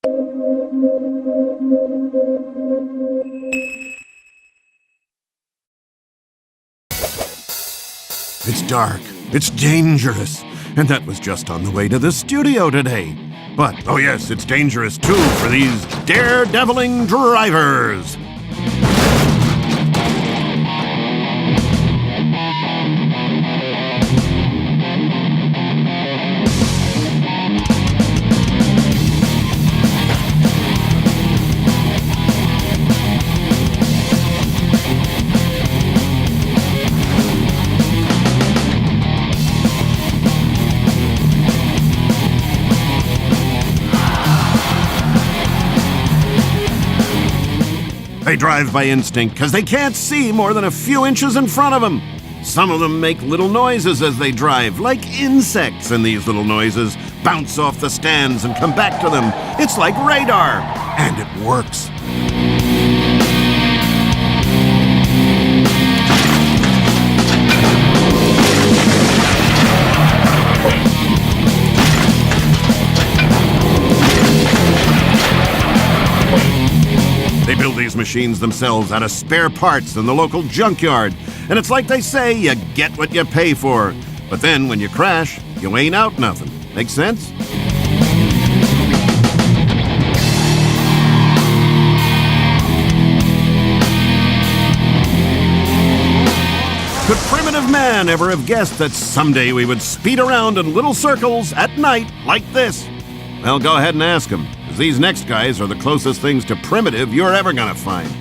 It's dark, it's dangerous, and that was just on the way to the studio today. But, oh yes, it's dangerous too for these daredeviling drivers. They drive by instinct because they can't see more than a few inches in front of them. Some of them make little noises as they drive, like insects, and these little noises bounce off the stands and come back to them. It's like radar, and it works. They build these machines themselves out of spare parts in the local junkyard. And it's like they say, you get what you pay for. But then when you crash, you ain't out nothing. Make sense? Could primitive man ever have guessed that someday we would speed around in little circles at night like this? Well, go ahead and ask him, because these next guys are the closest things to primitive you're ever gonna find.